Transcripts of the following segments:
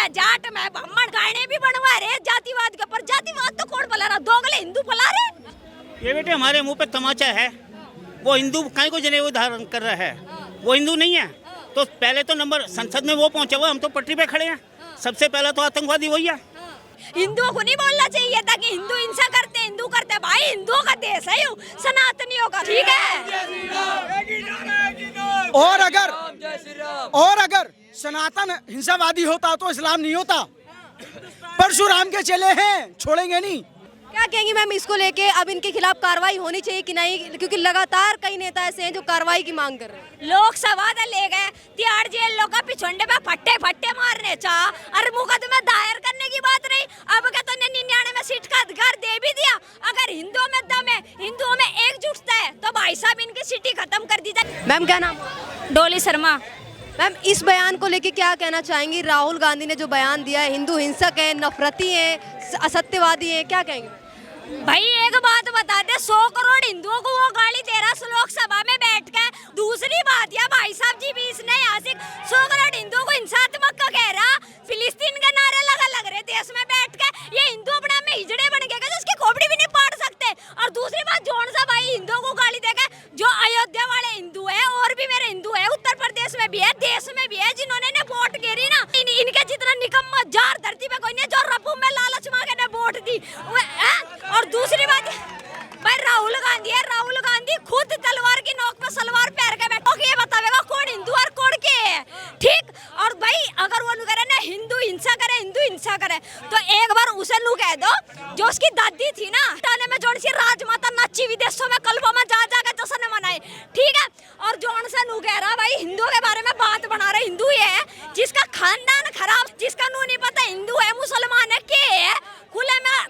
मैं जाट मैं ब्राह्मण गाने भी बनवा रहे जातिवाद के, पर जातिवाद तो कौन फैला रहा, दोगले हिंदू फैला रहे। ये बेटे हमारे मुंह पे तमाचा है, वो हिंदू काहे को जनेऊ धारण कर रहा है, वो हिंदू नहीं है। तो पहले तो नंबर संसद में वो पहुंचा हुआ, हम तो पटरी पे खड़े हैं। सबसे पहला तो आतंकवादी वही है। हिंदुओं को नहीं बोलना चाहिए था कि हिंदू हिंसा करते हिंदू करते, भाई हिंदुओं का देश है यू, सनातनियों का, ठीक है। और अगर सनातन हिंसावादी होता तो इस्लाम नहीं होता। परशुराम के चेले हैं, छोड़ेंगे नहीं। क्या कहेंगी मैम इसको लेके, अब इनके खिलाफ कार्रवाई होनी चाहिए कि नहीं, क्योंकि लगातार कई नेता ऐसे हैं जो कार्रवाई की मांग कर रहे हैं। लोकसभा ले गए तिहाड़ जेल लोग पिछोंडे पे फट्टे फट्टे मारने चाह, और मुकदमा दायर करने की बात नहीं। अब क्या तो 99 सीट का अधिकार दे भी दिया। अगर हिंदुओं में दम है, हिंदुओं में एकजुटता है, तो भाई साहब इनकी सीटें खत्म कर दी जाए। मैम क्या नाम? डोली शर्मा। मैम इस बयान को लेके क्या कहना चाहेंगी? राहुल गांधी ने जो बयान दिया है, हिंदू हिंसक है, नफरती है, असत्यवादी है, क्या कहेंगे? भाई एक बात बता दे, 100 करोड़ हिंदुओं को वो गाली दे रहा लोकसभा में बैठ के। दूसरी बात यह भाई साहब जी भी इसने यहाँ से 100 करोड़ हिंदुओं को हिंसात्मक का कह रहा, फिलिस्तीन के नारे लग रहे देश में बैठ के। ये हिंदू अपने में हिजड़े बन गए तो उसकी खोपड़ी भी नहीं पाड़ सकते। और दूसरी बात, जोन सा भाई हिंदुओं को गाली देगा, जो अयोध्या वाले हिंदू है, और भी मेरे हिंदू है, उत्तर प्रदेश में भी है, देश में भी है, जिन्होंने ने वोट गिरी ना, इनके जितना निकम्मा जार धरती पे कोई नहीं, जो रफू में लालच मांगे ने वोट दी। और दूसरी बात भाई राहुल गांधी है, राहुल गांधी खुद तलवार की नोक पे सलवार पहन के बैठो, ये बतावेगा कौन हिंदू और कौन के है, ठीक। और भाई अगर वो करे ना हिंदू हिंसा करे, हिंदू हिंसा करे, तो एक बार उसे नू कह दो, जो उसकी दादी थी ना थाने में जोन सी राजमाता नाची विदेशों में कल्बों में जा के जश्न मनाए, ठीक है। और जोन से नू कह रहा भाई हिंदू के बारे में बात बना रहे, हिंदू ये है जिसका खानदान खराब, जिसका नू नहीं पता हिंदू है मुसलमान है के है,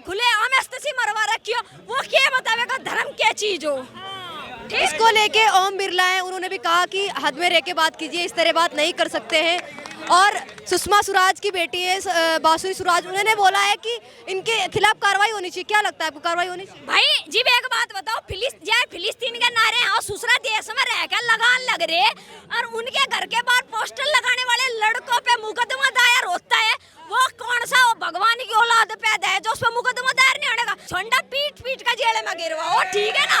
खुले आमेस्ती मरवा रखियो, वो क्या बतावेगा धर्म क्या चीज हो। इसको लेके ओम बिरला है, उन्होंने भी कहा कि हद में रह के बात कीजिए, इस तरह बात नहीं कर सकते हैं। और सुषमा स्वराज की बेटी है बासुरी स्वराज, उन्होंने बोला है कि इनके खिलाफ कार्रवाई होनी चाहिए। क्या लगता है आपको, कार्रवाई होनी चाहिए? भाई जी एक बात बताओ, फिलिस्तीन के नारे हैं और दूसरा देश में रहकर लगान लग रहे, और उनके घर के बाहर पोस्टर लगाने वाले लड़कों पे मुकदमा दायर होता है। वो कौन सा भगवान की औलाद पैदा है जो उस पर मुकदमा दायर नहीं होने का, झंडा पीट का जेल में गिरवाओ, ठीक है ना।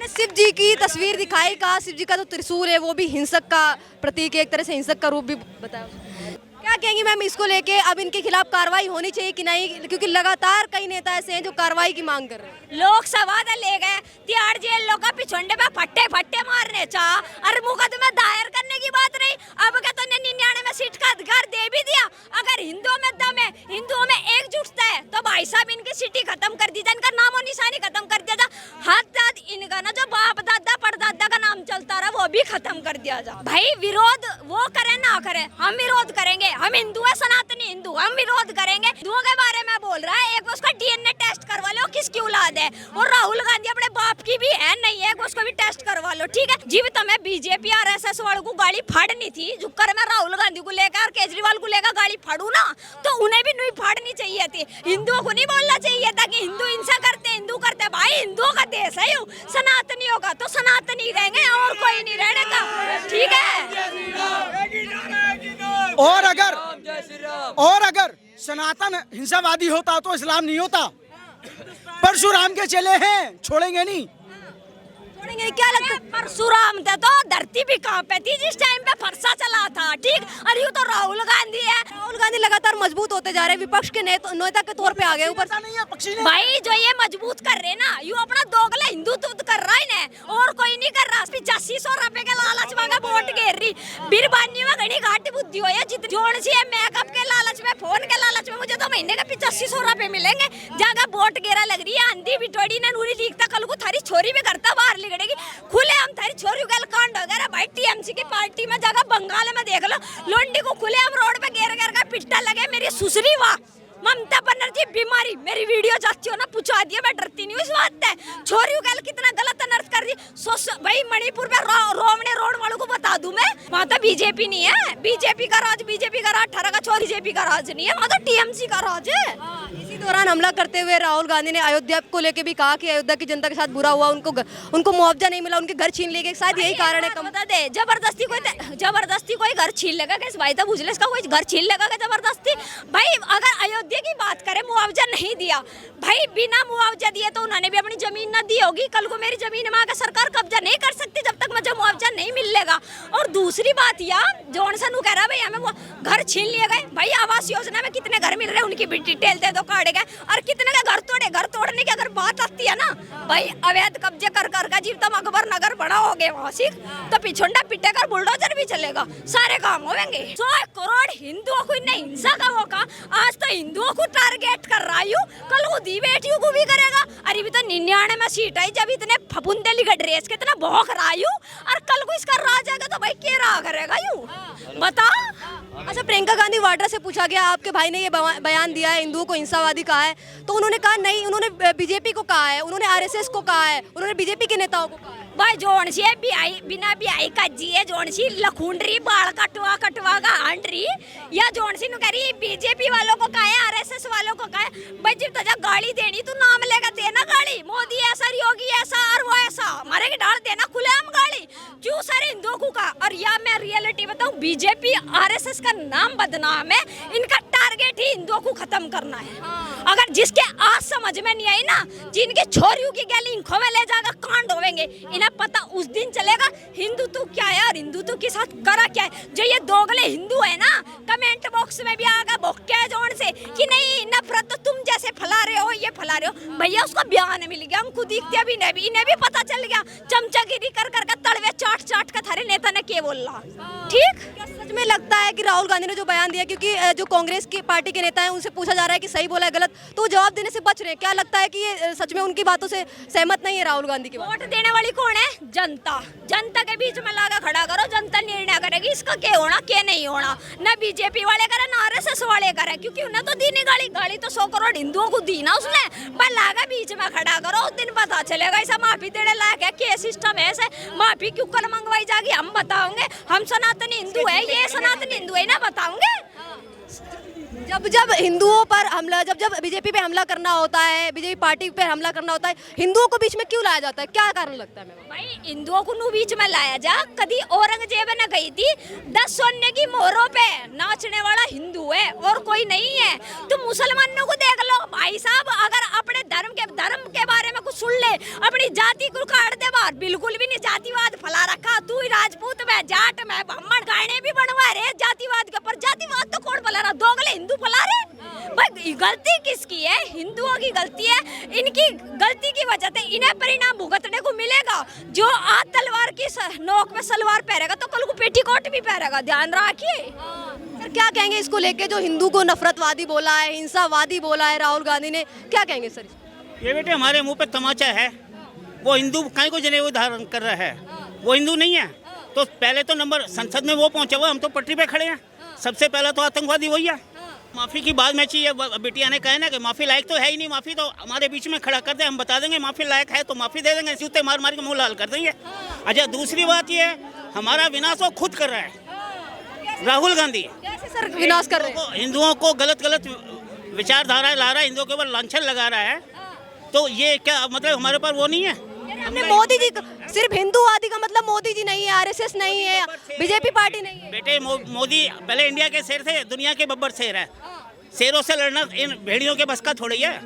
शिव जी की तस्वीर दिखाई, कहा शिव जी का जो त्रिशूल है वो भी हिंसक का प्रतीक है, एक तरह से हिंसक का रूप भी बताया। क्या कहेंगी मैम इसको लेके, अब इनके खिलाफ कार्रवाई होनी चाहिए कि नहीं, क्योंकि लगातार कई नेता ऐसे हैं जो कार्रवाई की मांग कर रहे हैं। लोकसभा ले गए तिहाड़ जेल लोग पिछोंडे पे फट्टे फट्टे मारने चाह, और मुकदमा दायर करने की बात नहीं। अब क्या तो 99 सीट का अधिकार दे भी दिया। अगर हिंदुओं में दम है, हिंदुओं में एकजुटता है, तो भाई साहब इनकी सीटें खत्म कर दी जाए, इनका नामो निशानी खत्म कर दिया जाए। हाथ इनका ना जो बाप दादा परदादा का नाम चलता रहा वो भी खत्म कर दिया जाए। भाई विरोध वो करे ना करे, हम विरोध करेंगे, हम हिंदू है, सनातनी हिंदू, हम विरोध करेंगे। हिंदुओं के बारे में बोल रहा है, एक उसका डीएनए टेस्ट करवा लो किसकी औलाद है, और राहुल गांधी अपने बाप की भी है नहीं है, उसको भी टेस्ट करवा लो, ठीक है। जी तो मैं बीजेपी आरएसएस वालों को गाड़ी फाड़नी थी, जुकर मैं राहुल गांधी को लेकर और केजरीवाल को लेकर गाड़ी फाड़ू ना, तो उन्हें भी नहीं फाड़नी चाहिए थी। हिंदुओं को नहीं बोलना चाहिए था कि हिंदू हिंसा करते हिंदू करते, भाई हिंदुओं का देश है यू, सनातनियों का, तो सनातनी रहेंगे और कोई नहीं रहने का, ठीक है। और अगर सनातन हिंसावादी होता तो इस्लाम नहीं होता। परशुराम के चेले हैं, छोड़ेंगे नहीं। क्या लगता है? परशुराम थे तो धरती भी कांपे थी जिस टाइम पे फरसा चला था, ठीक। और यूँ तो राहुल गांधी है, राहुल गांधी लगातार मजबूत होते जा रहे हैं, विपक्ष के नेता के तौर पे आ गए ऊपर। भाई जो ये मजबूत कर रहे ना, यू अपना दोगला हिंदुत्व कर रहा है ना, और कोई नहीं कर रहा। 8500 रुपए के लालच मांगा वोट घेर रही, बीरबानी में घनी घाटी बुद्धि हो, जोड़ सी है मेकअप के लालच में, फोन के लालच में, मुझे तो महीने का 8500 रुपए मिलेंगे, जगह वोट घेरा लग रही है। आंधी बिटोड़ी ने नूरी दिखता, कल को थारी छोरी भी करता बाहर लिगड़ेगी, खुले हम थारी छोरी गल कांड हो गया भाई। टीएमसी की पार्टी में जगह बंगाल में देख लो, लोंडी को खुले हम रोड पे घेर का पिट्टा लगे, मेरी सुसरी वाह ममता बनर्जी बीमारी, मेरी वीडियो जाती हो ना पूछा दिया, मैं डरती नहीं इस बात से। छोरियों गल कितना गलत अनर्थ कर दी भाई। मणिपुर में रोमने रोड वालों को बता दूं मैं, वहाँ तो बीजेपी नहीं है, बीजेपी का राज 18 का छोरी, बीजेपी का राज नहीं है, वहाँ तो टीएमसी का राज है। दौरान हमला करते हुए राहुल गांधी ने अयोध्या को लेकर भी कहा कि अयोध्या की जनता के साथ बुरा हुआ, उनको मुआवजा नहीं मिला, उनके घर छीन लिए गए, शायद यही कारण है। बता दे, जबरदस्ती कोई घर छीन लेगा क्या? भाई तो बुझले इसका कोई घर छीन लेगा क्या जबरदस्ती? भाई अगर अयोध्या की बात करें, मुआवजा नहीं दिया भाई, बिना मुआवजा दिए तो उन्होंने भी अपनी जमीन न दी होगी। कल को मेरी जमीन में आकर सरकार कब्जा नहीं कर सकती जब तक मुझे मुआवजा नहीं मिलेगा। और दूसरी बात यार, जॉनसन कह रहा भाई हमें वो घर छीन लिए गए। भाई आवास योजना में कितने घर मिल रहे हैं उनकी भी डिटेल दे दो, काटे गए। और कितने का घर तोड़े, घर तोड़ने की अगर बात आती है ना भाई, अवैध कब्जे कर कर का जीवतम अकबर नगर बड़ा हो गए वासिक, तो पिछुंडा पिटे कर बुलडोजर भी चलेगा, सारे काम होंगे। 100 करोड़ हिंदुओं को इन्हें हिंसा का मौका, आज तो हिंदुओं को टारगेट कर रहा हूँ, कल वो दी बेटियों को भी करेगा। अरे भी तो 99 में सीट आई, जब इतने फपुंदे लिगड़ रेस कितना भौंक रहा हूँ, और कल को इसका राज आएगा तो भाई क्या रहा करेगा यूं बता। अच्छा, प्रियंका गांधी वाड्रा से पूछा गया आपके भाई ने ये बयान दिया है, हिंदुओं को हिंसावादी कहा है, तो उन्होंने कहा नहीं, उन्होंने बीजेपी को कहा है, उन्होंने आरएसएस को कहा है, उन्होंने बीजेपी के नेताओं को कहा है। भाई जोन सी बिना बियाई का जी है, जोन सी लखुंडरी बाल कटवा कटवा का हांडरी, या जोन सी कह रही बीजेपी वालों को कहा है, आरएसएस वालों को कहा है। भाई जब तुझे गाड़ी देनी तू नाम लेगा देना गाड़ी, मोदी ऐसा, योगी ऐसा और वो ऐसा, हमारे की डाल देना खुलेआम गाड़ी, क्यों सारे हिंदुओं को कहा। और या मैं रियलिटी बताऊं, बीजेपी आरएसएस का नाम बदनाम है, इनका टारगेट ही हिंदुओं को खत्म करना है। अगर जिसके आज समझ में नहीं आई ना, जिनकी छोरियों की गैली इंखों में ले जाकर कांड होवेंगे, इन्हें पता उस दिन चलेगा हिंदुत्व क्या है और हिंदुत्व के साथ करा क्या है। जो ये दोगले हिंदू है ना, कमेंट बॉक्स में भी आगा भोक्या जोन से कि नहीं नफरत तो तुम जैसे फैला रहे हो, ये फैला रहे हो। भैया उसको बयान मिल गया, हमको दिखते भी नहीं, इन्हें भी पता चल गया, चमचागिरी कर कर तड़वे चाट चाट का थारे नेता ने क्या बोला। ठीक, सच में लगता है कि राहुल गांधी ने जो बयान दिया, क्योंकि जो कांग्रेस की पार्टी के नेता हैं उनसे पूछा जा रहा है कि सही बोला है गलत, तो जवाब देने से बच रहे हैं, क्या लगता है कि ये सच में उनकी बातों से सहमत नहीं है राहुल गांधी की बात? वोट देने वाली कौन है? जनता। जनता के बीच में लागा खड़ा करो, जनता निर्णय करेगी इसका क्या होना क्या नहीं होना। न बीजेपी वाले करे न आरएसएस वाले करे, क्योंकि उन्हें तो दी नहीं गाली तो 100 करोड़ हिंदुओं को दी ना उसने। बस लागा बीच में खड़ा करो, उस दिन पता चलेगा ऐसा माफी देने लायक है, क्या सिस्टम है, ऐसे माफी क्यों कल मंगवाई जाएगी हम बताओगे। हम सनातनी हिंदू है, ये सनातनी हिंदू है ना, बताओगे। जब हिंदुओं पर हमला, जब बीजेपी पे हमला करना होता है, बीजेपी पार्टी पे हमला करना होता है, हिंदुओं को बीच में क्यों लाया जाता है, क्या कारण लगता है मैम? भाई हिंदुओं को बीच में लाया जा, कभी औरंगजेब ने गई थी 10 सोने की मोहरों पे नाचने वाला हिंदू है और कोई नहीं है। तुम मुसलमानों को देख लो भाई साहब, अगर अपने धर्म के बारे में कुछ सुन ले, अपनी जाति को काट दे बाहर, बिल्कुल भी नहीं जातिवाद फैला रखा। तू राजपूत में, जाट में, ब्राह्मण, गाने भी बनवा रहे जातिवाद के ऊपर। जातिवाद तो कौन फैला रहा? दोगले हिंदू फैला रहे। भाई गलती किसकी है? हिंदुओं की गलती है। इनकी गलती की वजह से इन्हें परिणाम भुगतने को मिलेगा। जो आज तलवार की नोक में सलवार पहनेगा तो कल को पेटीकोट भी पहनेगा, ध्यान रखिए। सर क्या कहेंगे इसको लेके, जो हिंदू को नफरतवादी बोला है, हिंसावादी बोला है राहुल गांधी ने, क्या कहेंगे सर? ये बेटे हमारे मुंह पे तमाचा है। वो हिंदू काहे को जनेऊ धारण कर रहा है, वो हिंदू नहीं है। तो पहले तो नंबर संसद में वो पहुंचा हुआ, हम तो पटरी पे खड़े हैं। सबसे पहला तो आतंकवादी वही है। माफी की बात में चाहिए, बिटिया ने कहा ना कि माफी लायक तो है ही नहीं, माफी तो हमारे बीच में खड़ा कर दे, हम बता देंगे माफी लायक है तो माफी दे देंगे, जूते मार मार के मुंह लाल कर देंगे। अच्छा, दूसरी बात ये हमारा विनाश वो खुद कर रहा है राहुल गांधी। कैसे सर विनाश कर रहे हैं? हिंदुओं को गलत विचारधारा ला रहा है, हिंदुओं के ऊपर लांछन लगा रहा है। तो ये क्या मतलब हमारे पास वो नहीं है? हमने मोदी जी, सिर्फ हिंदूवादी का मतलब मोदी जी नहीं है, आरएसएस नहीं है, बीजेपी पार्टी नहीं है। बेटे मोदी पहले इंडिया के शेर थे, दुनिया के बब्बर शेर है। शेरों से लड़ना इन भेड़ियों के बस का थोड़ी है।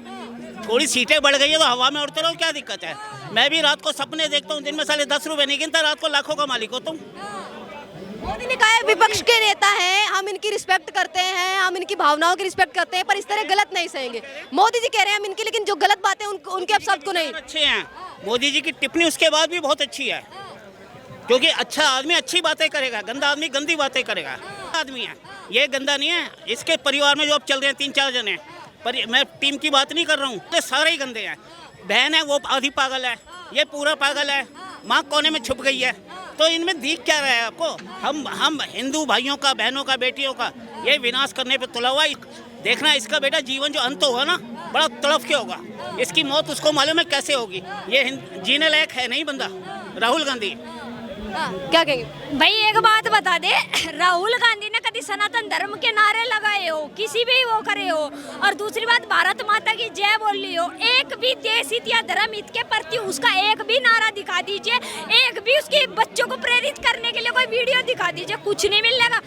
थोड़ी सीटें बढ़ गई है तो हवा में उड़ते रहो, क्या दिक्कत है? मैं भी रात को सपने देखता हूँ, दिन में साले 10 रुपए नहीं गिनता, रात को लाखों का मालिक होता हूँ। मोदी ने कहा है विपक्ष के नेता हैं, हम इनकी रिस्पेक्ट करते हैं, हम इनकी भावनाओं की रिस्पेक्ट करते हैं, पर इस तरह गलत नहीं सहेंगे। मोदी जी कह रहे हैं हम इनकी, लेकिन जो गलत बातें उनके अब शब्द को नहीं। अच्छे हैं मोदी जी की टिप्पणी, उसके बाद भी बहुत अच्छी है, क्योंकि अच्छा आदमी अच्छी बातें करेगा, गंदा आदमी गंदी बातें करेगा। आदमी है ये गंदा नहीं है, इसके परिवार में जो अब चल रहे हैं 3-4 जने, पर मैं टीम की बात नहीं कर रहा हूँ, तो सारे ही गंदे हैं। बहन है वो आधी पागल है, ये पूरा पागल है, माँ कोने में छुप गई है। तो इनमें दिख क्या रहा है आपको? हम हिंदू भाइयों का, बहनों का, बेटियों का ये विनाश करने पे तुला हुआ। देखना इसका बेटा जीवन जो अंत होगा ना, बड़ा तड़फ के होगा। इसकी मौत उसको मालूम है कैसे होगी। ये जीने लायक है नहीं बंदा राहुल गांधी। क्या कहेंगे? भाई एक बात बता दे, राहुल गांधी ने कभी सनातन धर्म के नारे लगाए हो, किसी भी वो करे हो, और दूसरी बात भारत माता की जय बोल ली हो, एक भी देश हित या धर्म हित के प्रति उसका एक भी नारा दिखा दीजिए, एक भी उसके बच्चों को प्रेरित करने के लिए कोई वीडियो दिखा दीजिए, कुछ नहीं मिलेगा।